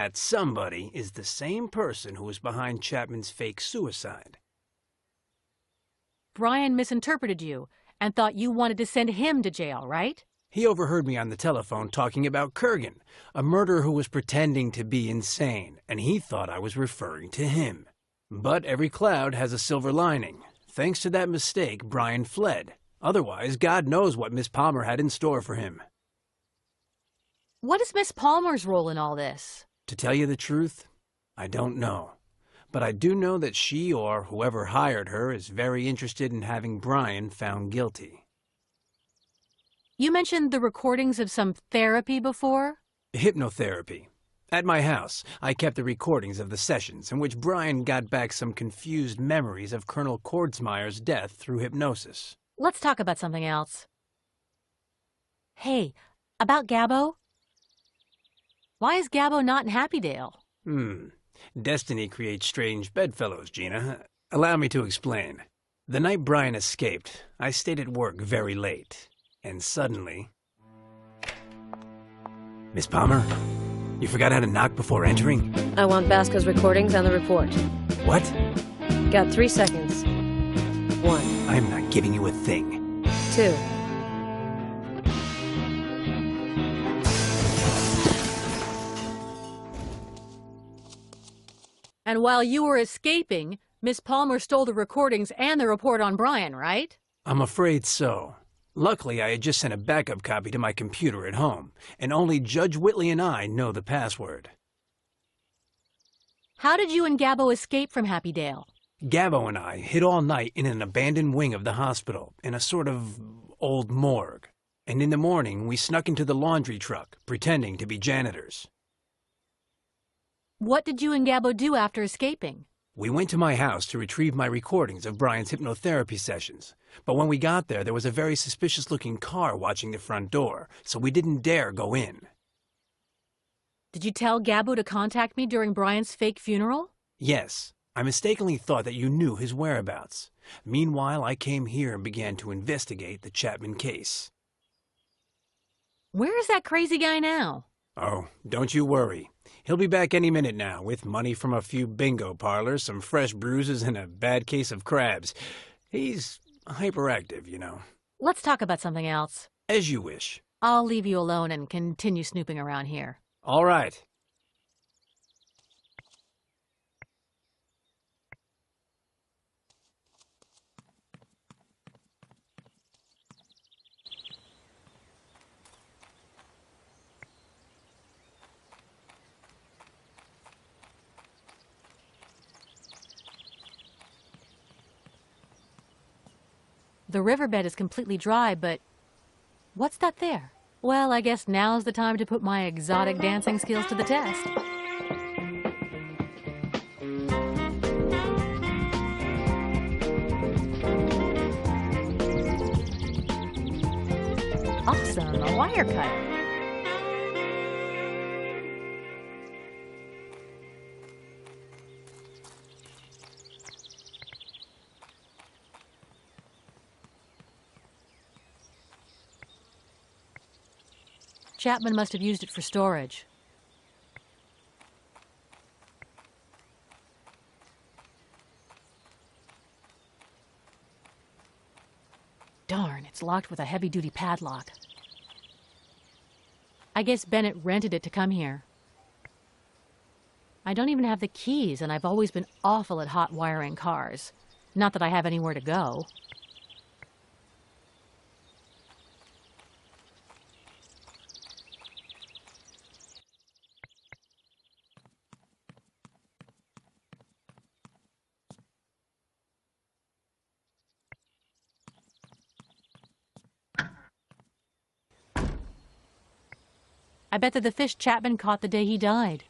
That somebody is the same person who was behind Chapman's fake suicide. Brian misinterpreted you and thought you wanted to send him to jail, right? He overheard me on the telephone talking about Kurgan, a murderer who was pretending to be insane, and he thought I was referring to him. But every cloud has a silver lining. Thanks to that mistake, Brian fled. Otherwise, God knows what Miss Palmer had in store for him. What is Miss Palmer's role in all this? To tell you the truth, I don't know. But I do know that she or whoever hired her is very interested in having Brian found guilty. You mentioned the recordings of some therapy before? Hypnotherapy. At my house, I kept the recordings of the sessions in which Brian got back some confused memories of Colonel Kordsmeyer's death through hypnosis. Let's talk about something else. Hey, about Gabbo? Why is Gabbo not in Happydale? Destiny creates strange bedfellows, Gina. Allow me to explain. The night Brian escaped, I stayed at work very late. And suddenly... Miss Palmer, you forgot how to knock before entering? I want Basco's recordings and the report. What? Got 3 seconds. 1. I'm not giving you a thing. 2. And while you were escaping, Miss Palmer stole the recordings and the report on Brian, right? I'm afraid so. Luckily, I had just sent a backup copy to my computer at home, and only Judge Whitley and I know the password. How did you and Gabbo escape from Happydale? Gabbo and I hid all night in an abandoned wing of the hospital, in a sort of old morgue. And in the morning, we snuck into the laundry truck, pretending to be janitors. What did you and Gabbo do after escaping? We went to my house to retrieve my recordings of Brian's hypnotherapy sessions. But when we got there was a very suspicious-looking car watching the front door, so we didn't dare go in. Did you tell Gabbo to contact me during Brian's fake funeral? Yes. I mistakenly thought that you knew his whereabouts. Meanwhile, I came here and began to investigate the Chapman case. Where is that crazy guy now? Oh, don't you worry. He'll be back any minute now, with money from a few bingo parlors, some fresh bruises, and a bad case of crabs. He's hyperactive, you know. Let's talk about something else. As you wish. I'll leave you alone and continue snooping around here. All right. The riverbed is completely dry, but what's that there? Well, I guess now's the time to put my exotic dancing skills to the test. Awesome, a wire cutter. Chapman must have used it for storage. Darn, it's locked with a heavy-duty padlock. I guess Bennett rented it to come here. I don't even have the keys, and I've always been awful at hot wiring cars. Not that I have anywhere to go. I bet that the fish Chapman caught the day he died.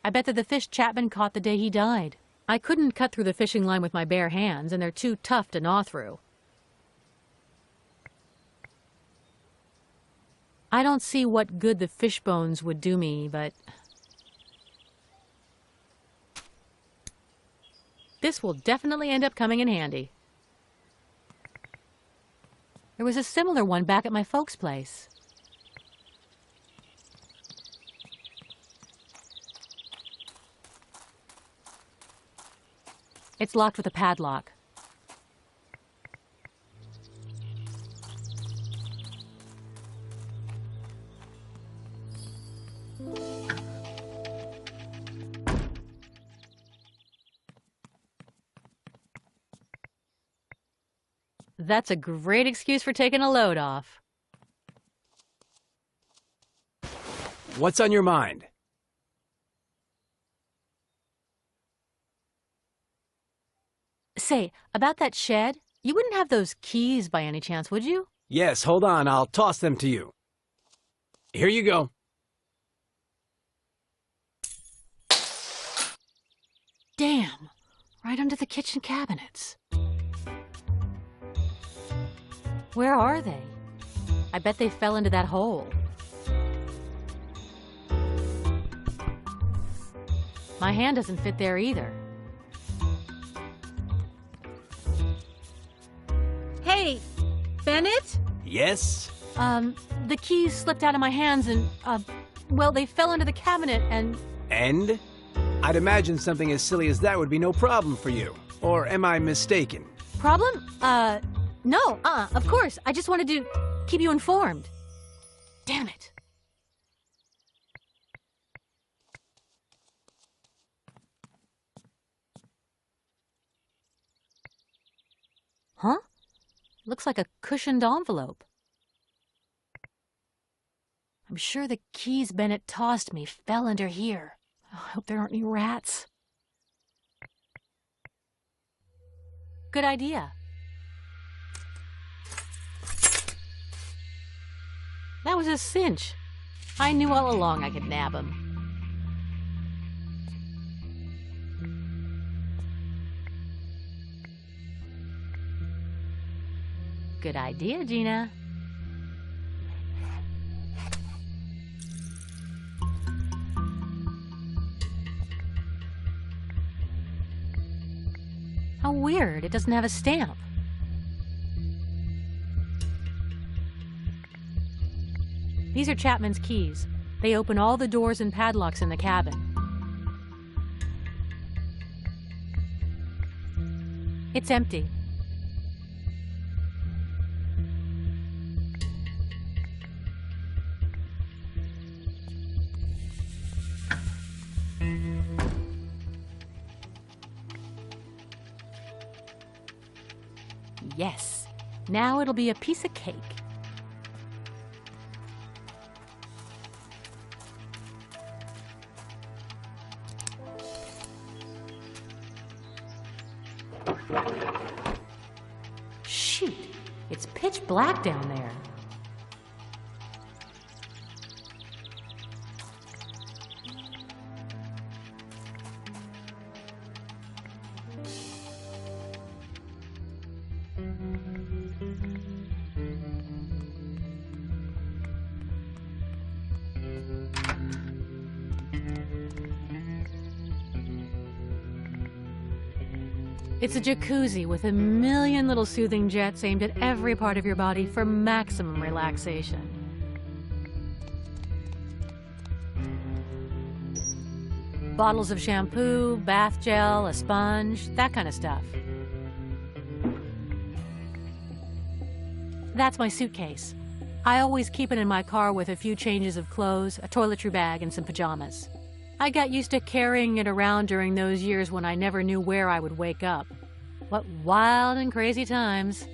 I bet that the fish Chapman caught the day he died. I couldn't cut through the fishing line with my bare hands, and they're too tough to gnaw through. I don't see what good the fish bones would do me, but this will definitely end up coming in handy. There was a similar one back at my folks' place. It's locked with a padlock. That's a great excuse for taking a load off. What's on your mind? Say, about that shed, you wouldn't have those keys by any chance, would you? Yes, hold on. I'll toss them to you. Here you go. Damn, right under the kitchen cabinets. Where are they? I bet they fell into that hole. My hand doesn't fit there either. Hey, Bennett? Yes? The keys slipped out of my hands and, well, they fell into the cabinet and... And? I'd imagine something as silly as that would be no problem for you. Or am I mistaken? Problem? No, of course. I just wanted to keep you informed. Damn it. Huh? Looks like a cushioned envelope. I'm sure the keys Bennett tossed me fell under here. I hope there aren't any rats. Good idea. That was a cinch. I knew all along I could nab him. Good idea, Gina. How weird, it doesn't have a stamp. These are Chapman's keys. They open all the doors and padlocks in the cabin. It's empty. Yes. Now it'll be a piece of cake. Shoot, it's pitch black down there. It's a jacuzzi with a million little soothing jets aimed at every part of your body for maximum relaxation. Bottles of shampoo, bath gel, a sponge, that kind of stuff. That's my suitcase. I always keep it in my car with a few changes of clothes, a toiletry bag, and some pajamas. I got used to carrying it around during those years when I never knew where I would wake up. What wild and crazy times.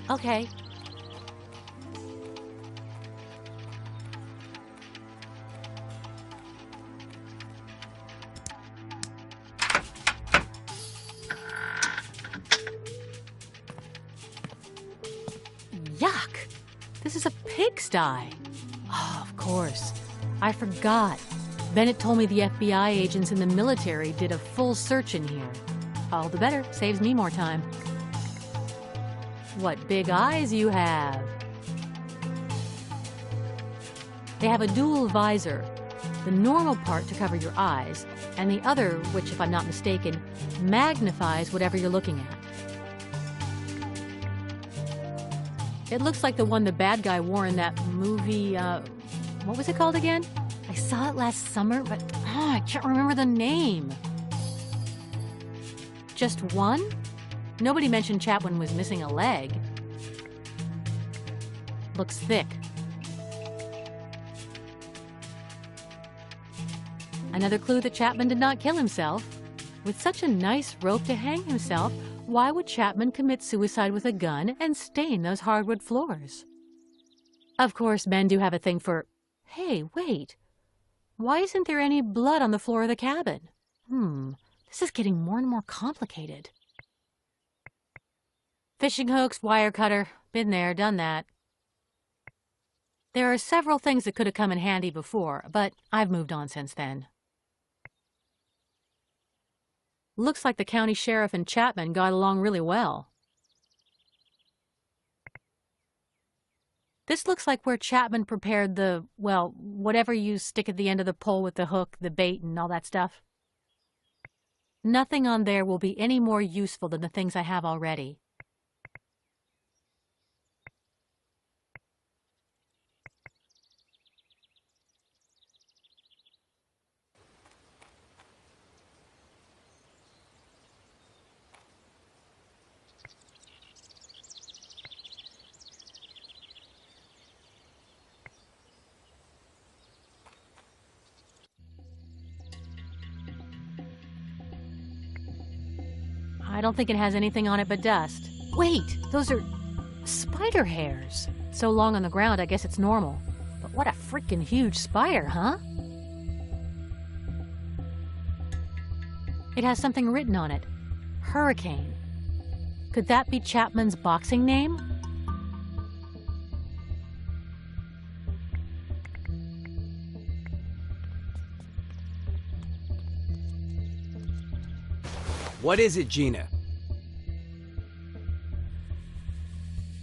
Okay. Yuck! This is a pigsty. Oh, of course. I forgot. Bennett told me the FBI agents in the military did a full search in here. All the better. Saves me more time. What big eyes you have. They have a dual visor. The normal part to cover your eyes, and the other, which, if I'm not mistaken, magnifies whatever you're looking at. It looks like the one the bad guy wore in that movie, what was it called again? I saw it last summer, but I can't remember the name. Just one? Nobody mentioned Chapman was missing a leg. Looks thick. Another clue that Chapman did not kill himself. With such a nice rope to hang himself, why would Chapman commit suicide with a gun and stain those hardwood floors? Of course, men do have a thing for, hey, wait. Why isn't there any blood on the floor of the cabin? This is getting more and more complicated. Fishing hooks, wire cutter, been there, done that. There are several things that could have come in handy before, but I've moved on since then. Looks like the county sheriff and Chapman got along really well. This looks like where Chapman prepared the, well, whatever you stick at the end of the pole with the hook, the bait, and all that stuff. Nothing on there will be any more useful than the things I have already. I don't think it has anything on it but dust. Wait, those are spider hairs. So long on the ground, I guess it's normal. But what a freaking huge spider, huh? It has something written on it. Hurricane. Could that be Chapman's boxing name? What is it, Gina?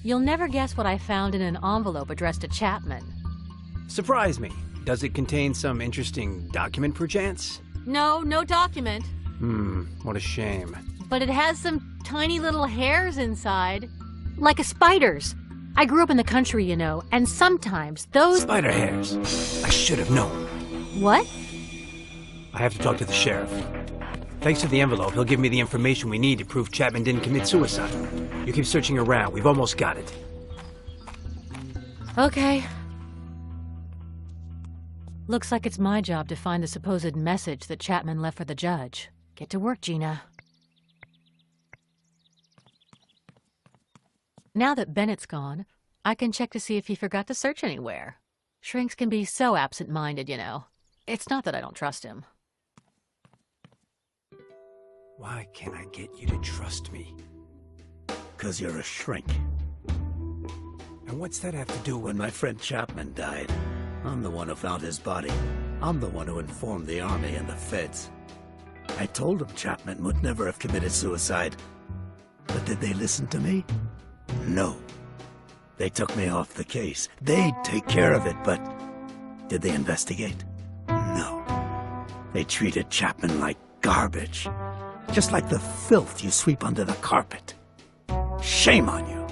You'll never guess what I found in an envelope addressed to Chapman. Surprise me. Does it contain some interesting document, perchance? No, no document. What a shame. But it has some tiny little hairs inside. Like a spider's. I grew up in the country, you know, and sometimes those... Spider hairs. I should have known. What? I have to talk to the sheriff. Thanks to the envelope, he'll give me the information we need to prove Chapman didn't commit suicide. You keep searching around. We've almost got it. Okay. Looks like it's my job to find the supposed message that Chapman left for the judge. Get to work, Gina. Now that Bennett's gone, I can check to see if he forgot to search anywhere. Shrinks can be so absent-minded, you know. It's not that I don't trust him. Why can't I get you to trust me? 'Cause you're a shrink. And what's that have to do with... When my friend Chapman died, I'm the one who found his body. I'm the one who informed the army and the feds. I told them Chapman would never have committed suicide. But did they listen to me? No. They took me off the case. They'd take care of it, but did they investigate? No. They treated Chapman like garbage. Just like the filth you sweep under the carpet. Shame on you.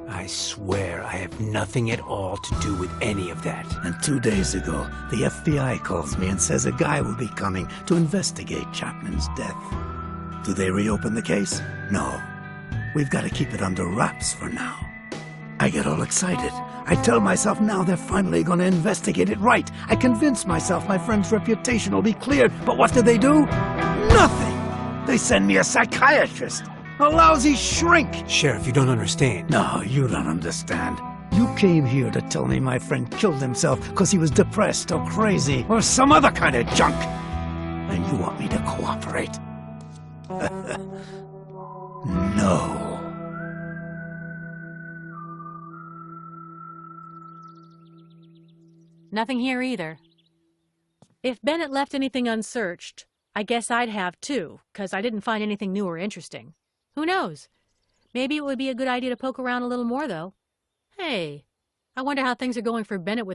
I swear I have nothing at all to do with any of that. And 2 days ago, the FBI calls me and says a guy will be coming to investigate Chapman's death. Do they reopen the case? No. We've got to keep it under wraps for now. I get all excited. I tell myself now they're finally going to investigate it right. I convince myself my friend's reputation will be cleared. But what do? Nothing! They send me a psychiatrist. A lousy shrink. Sheriff, you don't understand. No, you don't understand. You came here to tell me my friend killed himself because he was depressed or crazy or some other kind of junk. And you want me to cooperate? No. Nothing here either. If Bennett left anything unsearched, I guess I'd have too, 'cause I didn't find anything new or interesting. Who knows? Maybe it would be a good idea to poke around a little more, though. Hey, I wonder how things are going for Bennett with